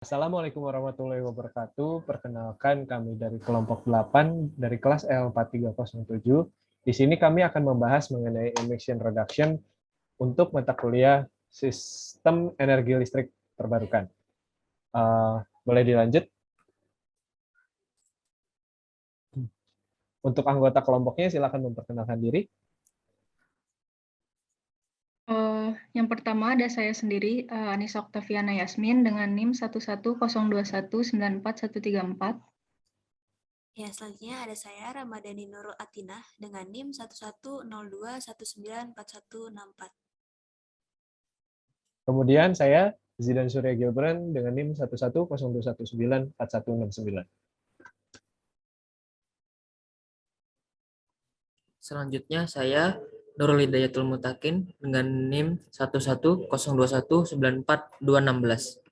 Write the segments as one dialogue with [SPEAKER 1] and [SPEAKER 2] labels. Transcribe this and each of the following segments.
[SPEAKER 1] Assalamualaikum warahmatullahi wabarakatuh. Perkenalkan kami dari kelompok 8 dari kelas L4307. Di sini kami akan membahas mengenai emission reduction untuk mata kuliah sistem energi listrik terbarukan. Boleh dilanjut? Untuk anggota kelompoknya silakan memperkenalkan diri.
[SPEAKER 2] Yang pertama ada saya sendiri, Anissa Oktaviana Yasmin dengan NIM 11021941134.
[SPEAKER 3] Ya, selanjutnya ada saya Ramadhani Nurul Atinah dengan NIM 1102194164.
[SPEAKER 1] Kemudian saya Zidan Surya Gilbran dengan NIM 1102194169.
[SPEAKER 4] Selanjutnya saya Nurul Hidayatul Mutakin dengan NIM 1102194216.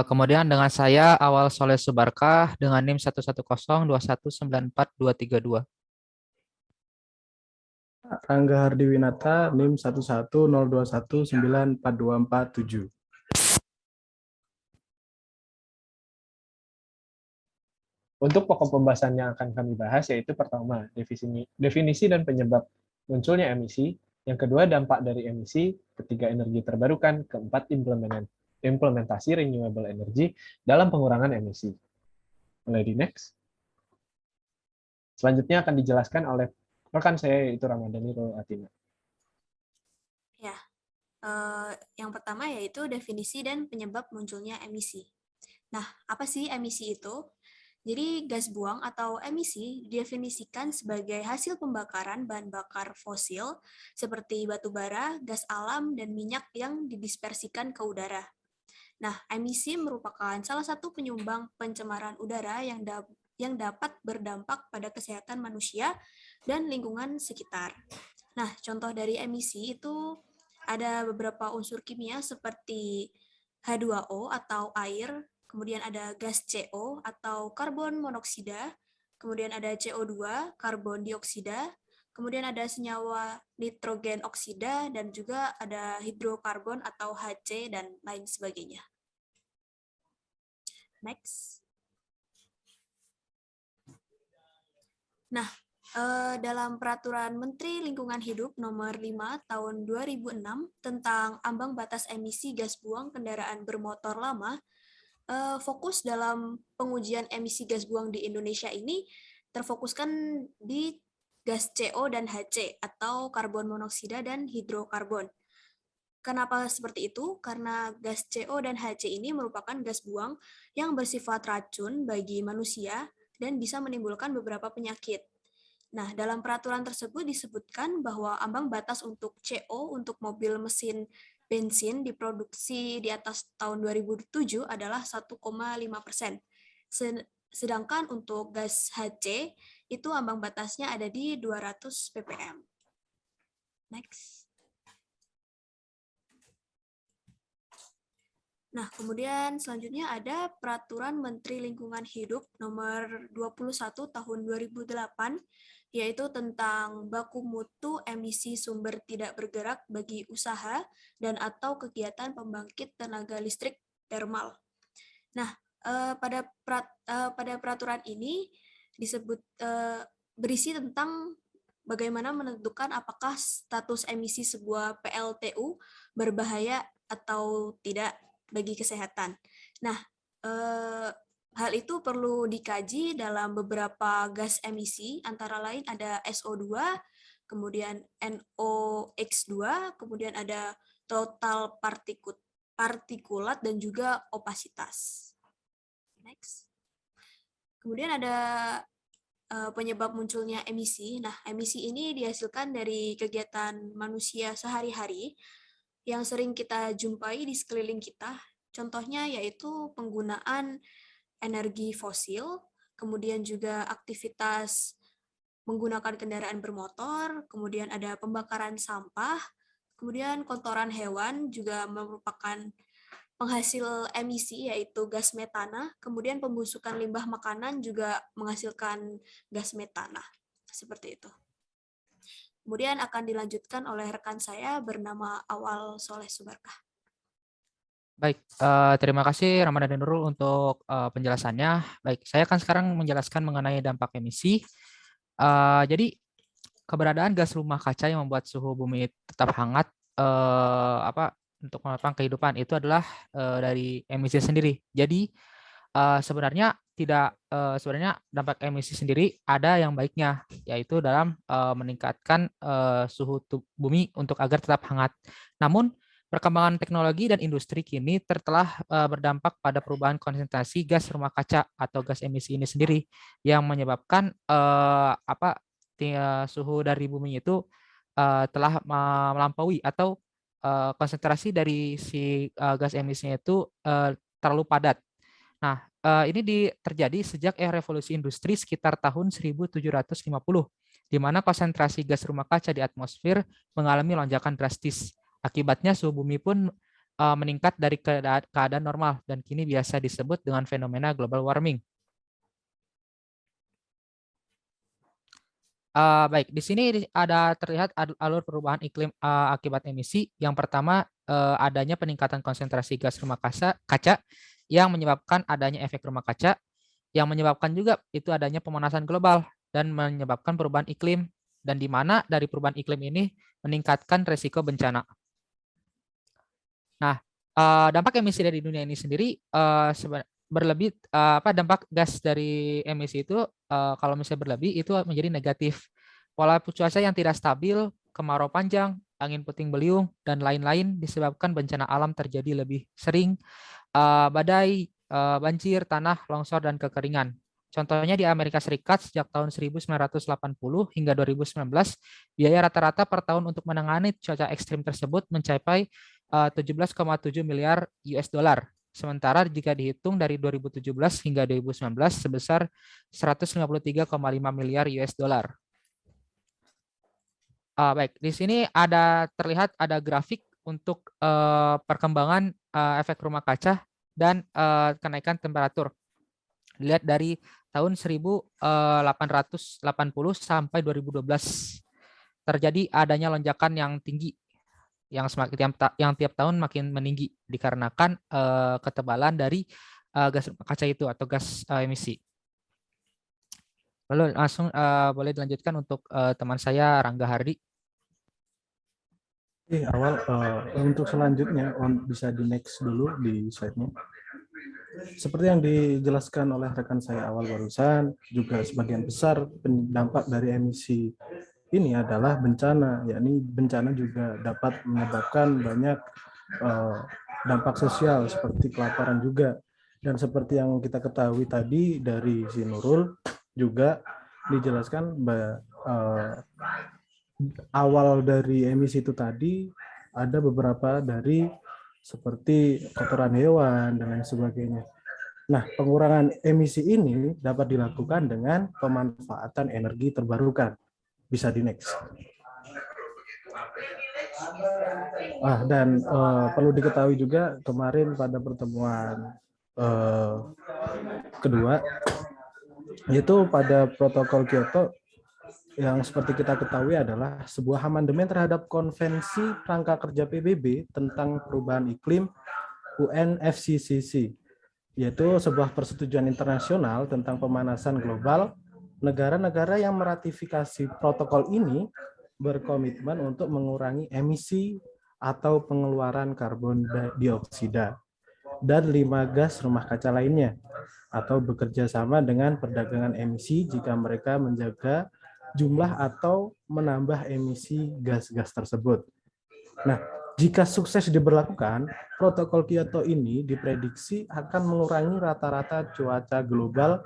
[SPEAKER 5] Kemudian dengan saya Awal Soleh Subarkah dengan NIM 11021942232.
[SPEAKER 6] Rangga Hardiwinata, NIM 11021942447.
[SPEAKER 1] Untuk pokok pembahasan yang akan kami bahas yaitu pertama, definisi dan penyebab munculnya emisi, yang kedua dampak dari emisi, ketiga energi terbarukan, keempat implementasi renewable energy dalam pengurangan emisi. Mulai di next. Selanjutnya akan dijelaskan oleh rekan saya yaitu Ramadhani Nurul Atinah.
[SPEAKER 3] Ya, yang pertama yaitu definisi dan penyebab munculnya emisi. Nah, apa sih emisi itu? Jadi, gas buang atau emisi didefinisikan sebagai hasil pembakaran bahan bakar fosil seperti batu bara, gas alam, dan minyak yang didispersikan ke udara. Nah, emisi merupakan salah satu penyumbang pencemaran udara yang dapat berdampak pada kesehatan manusia dan lingkungan sekitar. Nah, contoh dari emisi itu ada beberapa unsur kimia seperti H2O atau air, kemudian ada gas CO atau karbon monoksida, kemudian ada CO2, karbon dioksida, kemudian ada senyawa nitrogen oksida, dan juga ada hidrokarbon atau HC, dan lain sebagainya. Next. Nah, dalam Peraturan Menteri Lingkungan Hidup Nomor 5 Tahun 2006 tentang ambang batas emisi gas buang kendaraan bermotor lama, fokus dalam pengujian emisi gas buang di Indonesia ini terfokuskan di gas CO dan HC atau karbon monoksida dan hidrokarbon. Kenapa seperti itu? Karena gas CO dan HC ini merupakan gas buang yang bersifat racun bagi manusia dan bisa menimbulkan beberapa penyakit. Nah, dalam peraturan tersebut disebutkan bahwa ambang batas untuk CO untuk mobil mesin bensin diproduksi di atas tahun 2007 adalah 1,5%. Sedangkan untuk gas HC, itu ambang batasnya ada di 200 ppm. Next. Nah, kemudian selanjutnya ada Peraturan Menteri Lingkungan Hidup Nomor 21 Tahun 2008, yaitu tentang baku mutu emisi sumber tidak bergerak bagi usaha dan atau kegiatan pembangkit tenaga listrik termal. Nah, pada peraturan ini disebut berisi tentang bagaimana menentukan apakah status emisi sebuah PLTU berbahaya atau tidak bagi kesehatan. Nah, hal itu perlu dikaji dalam beberapa gas emisi, antara lain ada SO2, kemudian NOx2, kemudian ada total partikulat, dan juga opasitas. Next. Kemudian ada penyebab munculnya emisi. Nah, emisi ini dihasilkan dari kegiatan manusia sehari-hari yang sering kita jumpai di sekeliling kita. Contohnya yaitu penggunaan energi fosil, kemudian juga aktivitas menggunakan kendaraan bermotor, kemudian ada pembakaran sampah, kemudian kotoran hewan juga merupakan penghasil emisi yaitu gas metana, kemudian pembusukan limbah makanan juga menghasilkan gas metana. Seperti itu. Kemudian akan dilanjutkan oleh rekan saya bernama Awal Soleh Subarkah.
[SPEAKER 5] Baik, terima kasih Ramadan dan Nurul untuk penjelasannya. Baik, saya akan sekarang menjelaskan mengenai dampak emisi. Jadi keberadaan gas rumah kaca yang membuat suhu bumi tetap hangat untuk menopang kehidupan itu adalah dari emisi sendiri. Jadi sebenarnya sebenarnya dampak emisi sendiri ada yang baiknya, yaitu dalam meningkatkan suhu bumi untuk agar tetap hangat. Namun perkembangan teknologi dan industri kini telah berdampak pada perubahan konsentrasi gas rumah kaca atau gas emisi ini sendiri yang menyebabkan suhu dari bumi itu telah melampaui atau konsentrasi dari si gas emisinya itu terlalu padat. Nah, ini terjadi sejak revolusi industri sekitar tahun 1750, di mana konsentrasi gas rumah kaca di atmosfer mengalami lonjakan drastis. Akibatnya suhu bumi pun meningkat dari keadaan normal dan kini biasa disebut dengan fenomena global warming. Baik, di sini ada terlihat alur perubahan iklim akibat emisi. Yang pertama, adanya peningkatan konsentrasi gas rumah kaca yang menyebabkan adanya efek rumah kaca, yang menyebabkan juga itu adanya pemanasan global dan menyebabkan perubahan iklim, dan di mana dari perubahan iklim ini meningkatkan resiko bencana. Nah, dampak emisi dari dunia ini sendiri berlebih, dampak gas dari emisi itu kalau misalnya berlebih itu menjadi negatif. Pola cuaca yang tidak stabil, kemarau panjang, angin puting beliung, dan lain-lain disebabkan bencana alam terjadi lebih sering, badai, banjir, tanah, longsor, dan kekeringan. Contohnya di Amerika Serikat sejak tahun 1980 hingga 2019, biaya rata-rata per tahun untuk menangani cuaca ekstrim tersebut mencapai 17,7 miliar US dollar. Sementara jika dihitung dari 2017 hingga 2019 sebesar 153,5 miliar US dollar. Baik, di sini terlihat ada grafik untuk perkembangan efek rumah kaca dan kenaikan temperatur. Dilihat dari tahun 1880 sampai 2012 terjadi adanya lonjakan yang tinggi yang tiap tahun makin meninggi dikarenakan ketebalan dari gas rumah kaca itu atau gas emisi. Lalu langsung boleh dilanjutkan untuk teman saya Rangga Hardi.
[SPEAKER 6] Awal untuk selanjutnya bisa di next dulu di slide-nya. Seperti yang dijelaskan oleh rekan saya awal barusan, juga sebagian besar dampak dari emisi ini adalah bencana, yakni bencana juga dapat menyebabkan banyak dampak sosial seperti kelaparan juga. Dan seperti yang kita ketahui tadi dari si Nurul juga dijelaskan awal dari emisi itu tadi ada beberapa dari seperti kotoran hewan dan lain sebagainya. Nah, pengurangan emisi ini dapat dilakukan dengan pemanfaatan energi terbarukan. Bisa di next. Dan perlu diketahui juga kemarin pada pertemuan kedua, yaitu pada protokol Kyoto yang seperti kita ketahui adalah sebuah amandemen terhadap konvensi rangka kerja PBB tentang perubahan iklim UNFCCC, yaitu sebuah persetujuan internasional tentang pemanasan global. Negara-negara yang meratifikasi protokol ini berkomitmen untuk mengurangi emisi atau pengeluaran karbon dioksida dan 5 gas rumah kaca lainnya, atau bekerja sama dengan perdagangan emisi jika mereka menjaga jumlah atau menambah emisi gas-gas tersebut. Nah, jika sukses diberlakukan, protokol Kyoto ini diprediksi akan mengurangi rata-rata cuaca global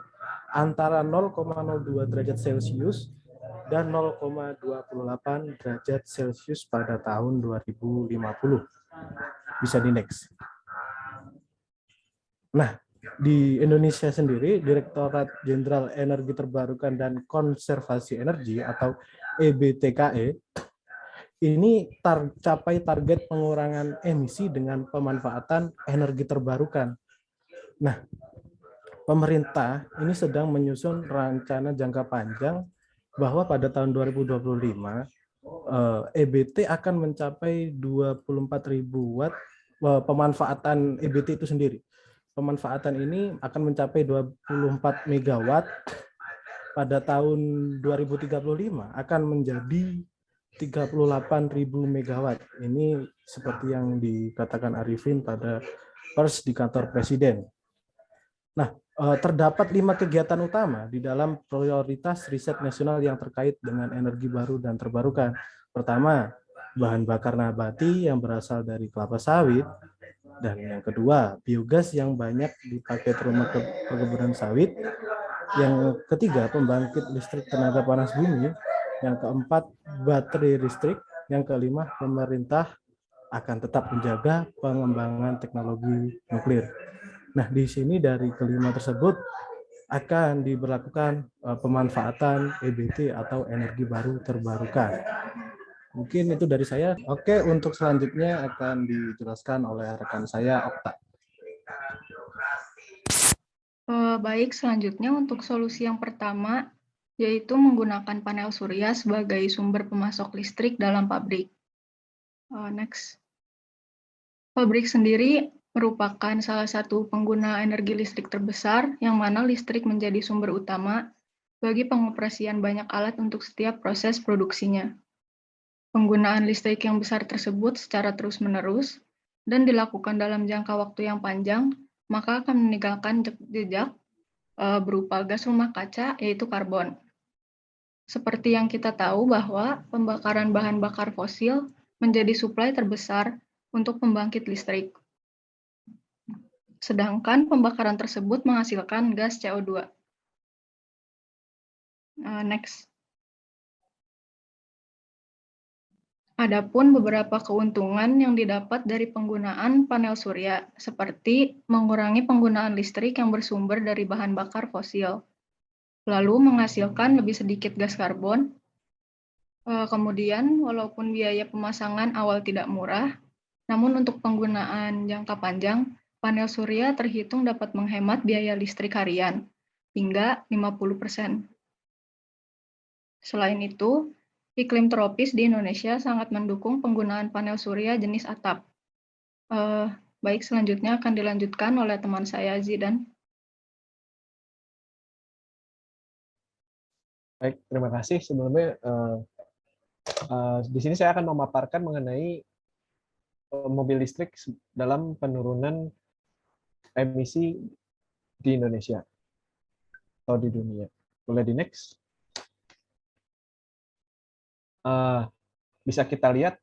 [SPEAKER 6] antara 0,02 derajat Celcius dan 0,28 derajat Celcius pada tahun 2050. Bisa di next. Nah, di Indonesia sendiri, Direktorat Jenderal Energi Terbarukan dan Konservasi Energi atau EBTKE ini capai target pengurangan emisi dengan pemanfaatan energi terbarukan. Nah, pemerintah ini sedang menyusun rencana jangka panjang bahwa pada tahun 2025 EBT akan mencapai 24.000 watt pemanfaatan EBT itu sendiri. Pemanfaatan ini akan mencapai 24 megawatt pada tahun 2035 akan menjadi 38.000 megawatt. Ini seperti yang dikatakan Arifin pada pers di kantor Presiden. Nah, terdapat 5 kegiatan utama di dalam prioritas riset nasional yang terkait dengan energi baru dan terbarukan. Pertama, bahan bakar nabati yang berasal dari kelapa sawit. Dan yang kedua, biogas yang banyak dipakai rumah perkebunan sawit. Yang ketiga, pembangkit listrik tenaga panas bumi. Yang keempat, baterai listrik. Yang kelima, pemerintah akan tetap menjaga pengembangan teknologi nuklir. Nah, di sini dari kelima tersebut akan diberlakukan pemanfaatan EBT atau energi baru terbarukan. Mungkin itu dari saya. Oke, untuk selanjutnya akan dijelaskan oleh rekan saya, Okta.
[SPEAKER 2] Baik, selanjutnya untuk solusi yang pertama, yaitu menggunakan panel surya sebagai sumber pemasok listrik dalam pabrik. Next. Pabrik sendiri merupakan salah satu pengguna energi listrik terbesar, yang mana listrik menjadi sumber utama bagi pengoperasian banyak alat untuk setiap proses produksinya. Penggunaan listrik yang besar tersebut secara terus-menerus dan dilakukan dalam jangka waktu yang panjang, maka akan meninggalkan jejak berupa gas rumah kaca, yaitu karbon. Seperti yang kita tahu bahwa pembakaran bahan bakar fosil menjadi suplai terbesar untuk pembangkit listrik. Sedangkan pembakaran tersebut menghasilkan gas CO2. Next. Adapun beberapa keuntungan yang didapat dari penggunaan panel surya, seperti mengurangi penggunaan listrik yang bersumber dari bahan bakar fosil, lalu menghasilkan lebih sedikit gas karbon. Kemudian, walaupun biaya pemasangan awal tidak murah, namun untuk penggunaan jangka panjang, panel surya terhitung dapat menghemat biaya listrik harian hingga 50%. Selain itu, iklim tropis di Indonesia sangat mendukung penggunaan panel surya jenis atap. Baik, selanjutnya akan dilanjutkan oleh teman saya, Zidan.
[SPEAKER 1] Baik, terima kasih. Sebelumnya, di sini saya akan memaparkan mengenai mobil listrik dalam penurunan emisi di Indonesia atau di dunia. Boleh di next? Bisa kita lihat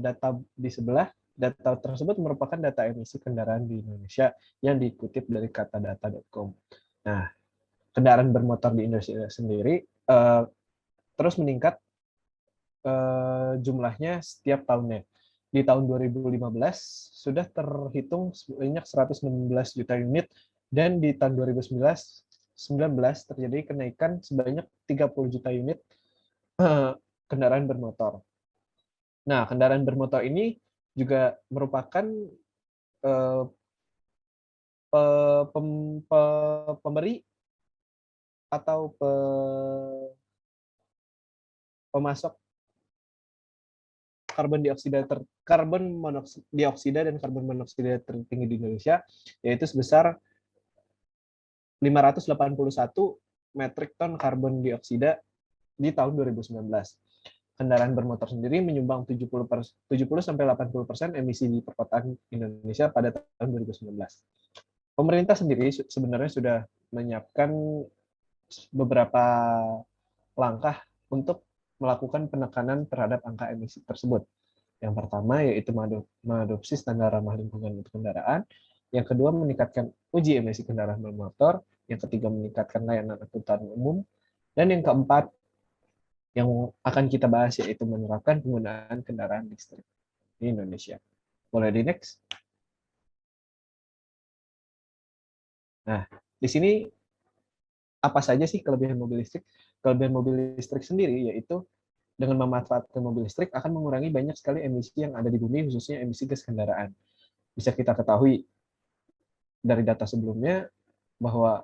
[SPEAKER 1] data di sebelah. Data tersebut merupakan data emisi kendaraan di Indonesia yang dikutip dari katadata.com. Nah, kendaraan bermotor di Indonesia sendiri terus meningkat jumlahnya setiap tahunnya. Di tahun 2015 sudah terhitung sebanyak 116 juta unit, dan di tahun 2019 terjadi kenaikan sebanyak 30 juta unit kendaraan bermotor. Nah, kendaraan bermotor ini juga merupakan pemberi atau pemasok karbon dioksida dan karbon monoksida tertinggi di Indonesia, yaitu sebesar 581 metrik ton karbon dioksida di tahun 2019. Kendaraan bermotor sendiri menyumbang 70-80% emisi di perkotaan Indonesia pada tahun 2019. Pemerintah sendiri sebenarnya sudah menyiapkan beberapa langkah untuk melakukan penekanan terhadap angka emisi tersebut. Yang pertama yaitu mengadopsi standar ramah lingkungan untuk kendaraan. Yang kedua, meningkatkan uji emisi kendaraan bermotor. Yang ketiga, meningkatkan layanan angkutan umum. Dan yang keempat, yang akan kita bahas yaitu menerapkan penggunaan kendaraan listrik di Indonesia. Boleh di next? Nah, di sini apa saja sih kelebihan mobil listrik? Kelebihan mobil listrik sendiri yaitu dengan memanfaatkan mobil listrik akan mengurangi banyak sekali emisi yang ada di bumi, khususnya emisi gas kendaraan. Bisa kita ketahui dari data sebelumnya bahwa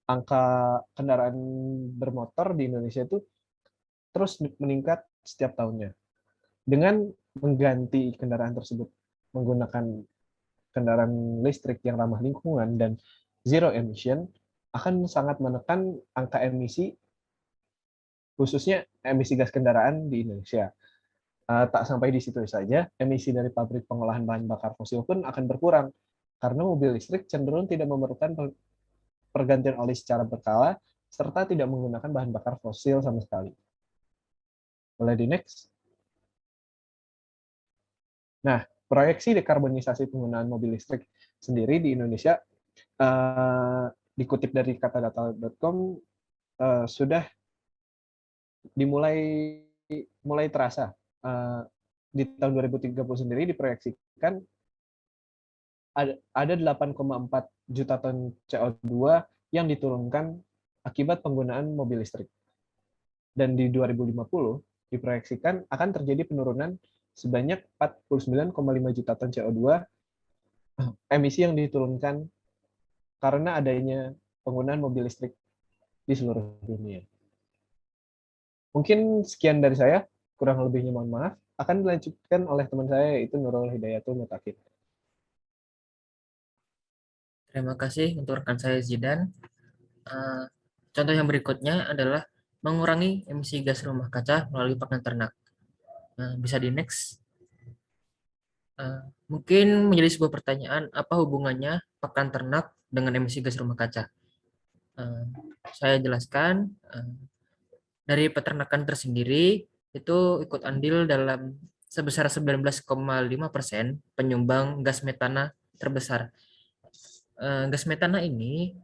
[SPEAKER 1] angka kendaraan bermotor di Indonesia itu terus meningkat setiap tahunnya. Dengan mengganti kendaraan tersebut menggunakan kendaraan listrik yang ramah lingkungan dan zero emission akan sangat menekan angka emisi, khususnya emisi gas kendaraan di Indonesia. Tak sampai di situ saja, emisi dari pabrik pengolahan bahan bakar fosil pun akan berkurang, karena mobil listrik cenderung tidak memerlukan pergantian oli secara berkala, serta tidak menggunakan bahan bakar fosil sama sekali. Boleh di next? Nah, proyeksi dekarbonisasi penggunaan mobil listrik sendiri di Indonesia, dikutip dari katadata.com, sudah mulai terasa. Di tahun 2030 sendiri diproyeksikan ada 8,4 juta ton CO2 yang diturunkan akibat penggunaan mobil listrik. Dan di 2050 diproyeksikan akan terjadi penurunan sebanyak 49,5 juta ton CO2 emisi yang diturunkan karena adanya penggunaan mobil listrik di seluruh dunia. Mungkin sekian dari saya, kurang lebihnya mohon maaf. Akan dilanjutkan oleh teman saya, yaitu Nurul Hidayatul Mutakin.
[SPEAKER 4] Terima kasih untuk rekan saya Zidan. Contoh yang berikutnya adalah mengurangi emisi gas rumah kaca melalui pakan ternak. Bisa di next. Mungkin menjadi sebuah pertanyaan, apa hubungannya pakan ternak dengan emisi gas rumah kaca? Saya jelaskan, dari peternakan tersendiri itu ikut andil dalam sebesar 19,5% penyumbang gas metana terbesar. Gas metana ini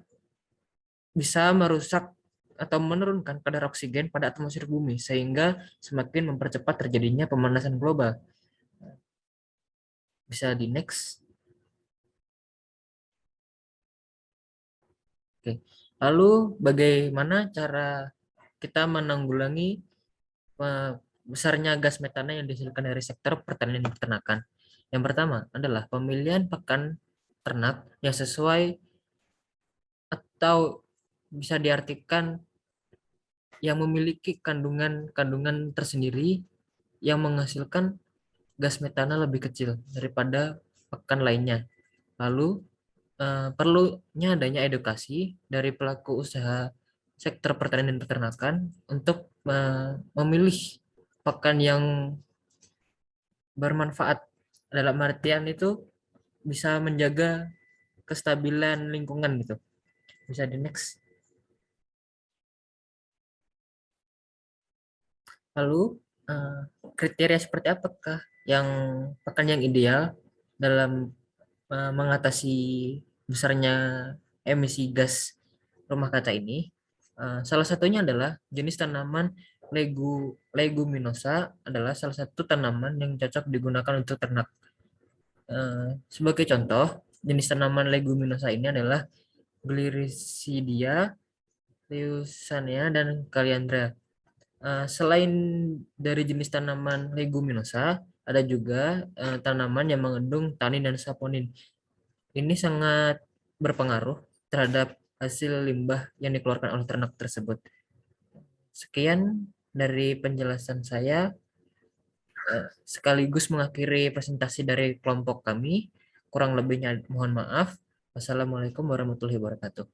[SPEAKER 4] bisa merusak atau menurunkan kadar oksigen pada atmosfer bumi sehingga semakin mempercepat terjadinya pemanasan global. Bisa di next. Oke. Lalu bagaimana cara kita menanggulangi besarnya gas metana yang dihasilkan dari sektor pertanian dan peternakan? Yang pertama adalah pemilihan pakan ternak yang sesuai atau bisa diartikan yang memiliki kandungan tersendiri yang menghasilkan gas metana lebih kecil daripada pakan lainnya. Lalu perlunya adanya edukasi dari pelaku usaha sektor pertanian dan peternakan untuk memilih pakan yang bermanfaat, dalam artian itu bisa menjaga kestabilan lingkungan gitu. Bisa di next. Lalu kriteria seperti apakah yang pakan yang ideal dalam mengatasi besarnya emisi gas rumah kaca ini? Salah satunya adalah jenis tanaman leguminosa adalah salah satu tanaman yang cocok digunakan untuk ternak. Sebagai contoh, jenis tanaman leguminosa ini adalah Gliricidia, Leucaena, dan Kaliandra. Selain dari jenis tanaman leguminosa, ada juga tanaman yang mengandung tanin dan saponin. Ini sangat berpengaruh terhadap hasil limbah yang dikeluarkan oleh ternak tersebut. Sekian dari penjelasan saya, sekaligus mengakhiri presentasi dari kelompok kami. Kurang lebihnya mohon maaf. Wassalamualaikum warahmatullahi wabarakatuh.